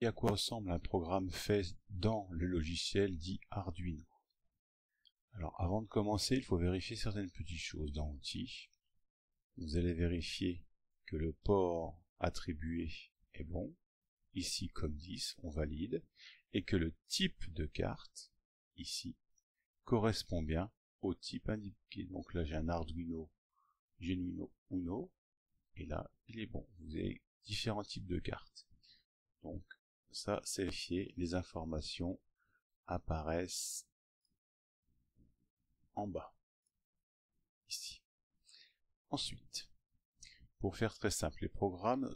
à quoi ressemble un programme fait dans le logiciel dit Arduino. Alors avant de commencer, il faut vérifier certaines petites choses dans Outils. Vous allez vérifier que le port attribué est bon, ici comme 10, on valide, et que le type de carte, ici, correspond bien au type indiqué. Donc là j'ai un Arduino Genuino Uno, et là il est bon. Vous avez différents types de cartes. Donc ça c'est vérifié, les informations apparaissent en bas, ici. Ensuite, pour faire très simple, les programmes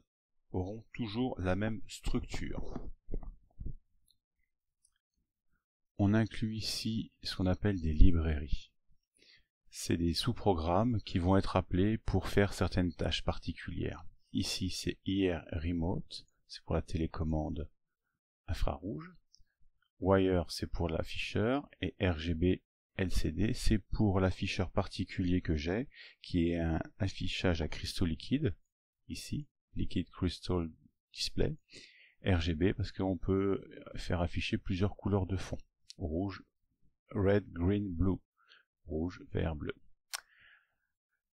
auront toujours la même structure. On inclut ici ce qu'on appelle des librairies. C'est des sous-programmes qui vont être appelés pour faire certaines tâches particulières. Ici, c'est IR Remote, c'est pour la télécommande infrarouge. Wire, c'est pour l'afficheur. Et RGB LCD, c'est pour l'afficheur particulier que j'ai, qui est un affichage à cristaux liquides. Ici, Liquid Crystal Display. RGB, parce qu'on peut faire afficher plusieurs couleurs de fond. Rouge, red, green, blue. Rouge, vert, bleu.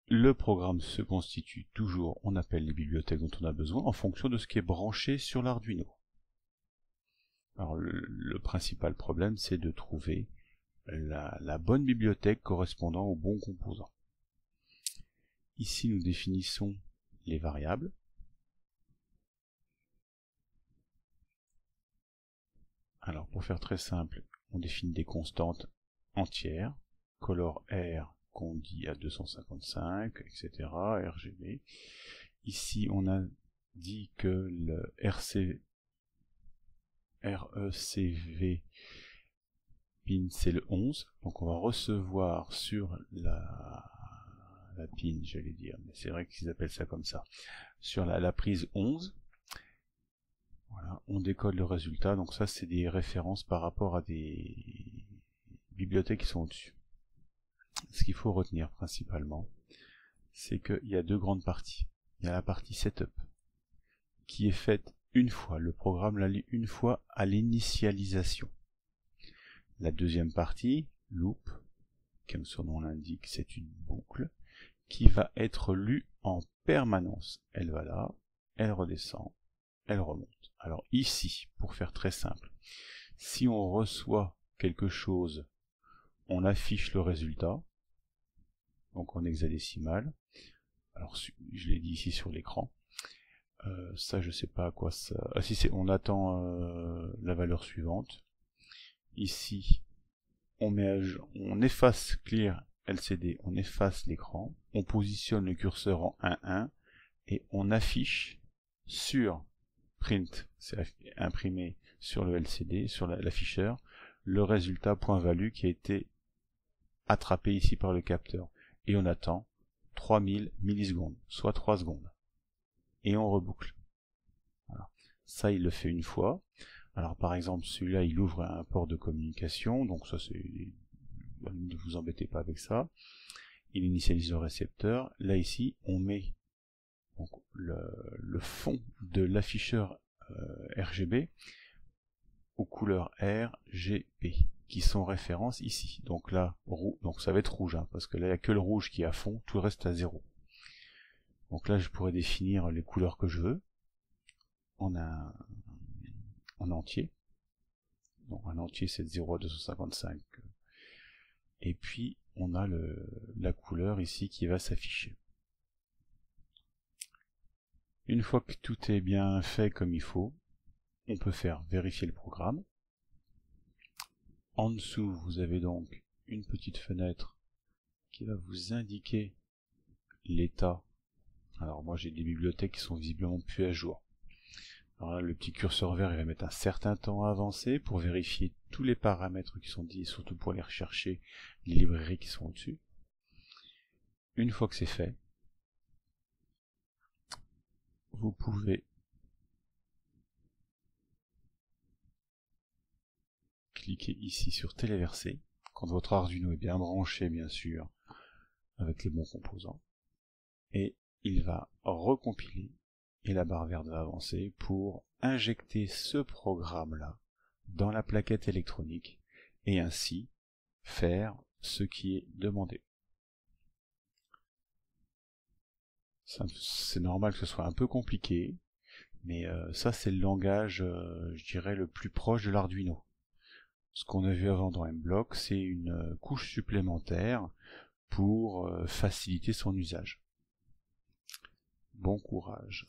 Le programme se constitue toujours, on appelle les bibliothèques dont on a besoin, en fonction de ce qui est branché sur l'Arduino. Alors le principal problème, c'est de trouver la bonne bibliothèque correspondant au bon composant. Ici, nous définissons les variables. Alors pour faire très simple, on définit des constantes entières, color R qu'on dit à 255, etc., RGB. Ici, on a dit que le RECV pin, c'est le 11. Donc on va recevoir sur la pin, j'allais dire, mais c'est vrai qu'ils appellent ça comme ça, sur la prise 11. Voilà, on décode le résultat. Donc ça, c'est des références par rapport à des bibliothèques qui sont au-dessus. Ce qu'il faut retenir principalement, c'est qu'il y a deux grandes parties. Il y a la partie setup, qui est faite une fois, le programme la lit une fois à l'initialisation. La deuxième partie, loop, comme son nom l'indique, c'est une boucle, qui va être lue en permanence. Elle va là, elle redescend, elle remonte. Alors ici, pour faire très simple, si on reçoit quelque chose, on affiche le résultat, donc en hexadécimal. Alors je l'ai dit ici sur l'écran. Ça je sais pas à quoi ça... Ah si, on attend la valeur suivante. Ici, on efface Clear LCD, on efface l'écran, on positionne le curseur en 1.1 et on affiche sur Print, c'est imprimé sur le LCD, sur l'afficheur, le résultat point value qui a été attrapé ici par le capteur. Et on attend 3000 millisecondes, soit 3 secondes. Et on reboucle. Voilà. Ça, il le fait une fois. Alors par exemple, celui-là, il ouvre un port de communication, donc ça c'est... Ne vous embêtez pas avec ça. Il initialise le récepteur. Là ici, on met donc, le fond de l'afficheur RGB aux couleurs RGB, qui sont références ici. Donc là, donc ça va être rouge, hein, parce que là, il n'y a que le rouge qui est à fond, tout le reste à 0. Donc là, je pourrais définir les couleurs que je veux en entier. Donc un entier, c'est de 0 à 255. Et puis, on a la couleur ici qui va s'afficher. Une fois que tout est bien fait comme il faut, on peut faire vérifier le programme. En dessous, vous avez donc une petite fenêtre qui va vous indiquer l'état. Alors moi j'ai des bibliothèques qui sont visiblement plus à jour. Alors là, le petit curseur vert, il va mettre un certain temps à avancer pour vérifier tous les paramètres qui sont dit, et surtout pour aller rechercher les librairies qui sont au-dessus. Une fois que c'est fait, vous pouvez cliquer ici sur téléverser, quand votre Arduino est bien branché bien sûr, avec les bons composants, et il va recompiler et la barre verte va avancer pour injecter ce programme-là dans la plaquette électronique et ainsi faire ce qui est demandé. C'est normal que ce soit un peu compliqué, mais ça c'est le langage, je dirais, le plus proche de l'Arduino. Ce qu'on a vu avant dans MBlock, c'est une couche supplémentaire pour faciliter son usage. Bon courage.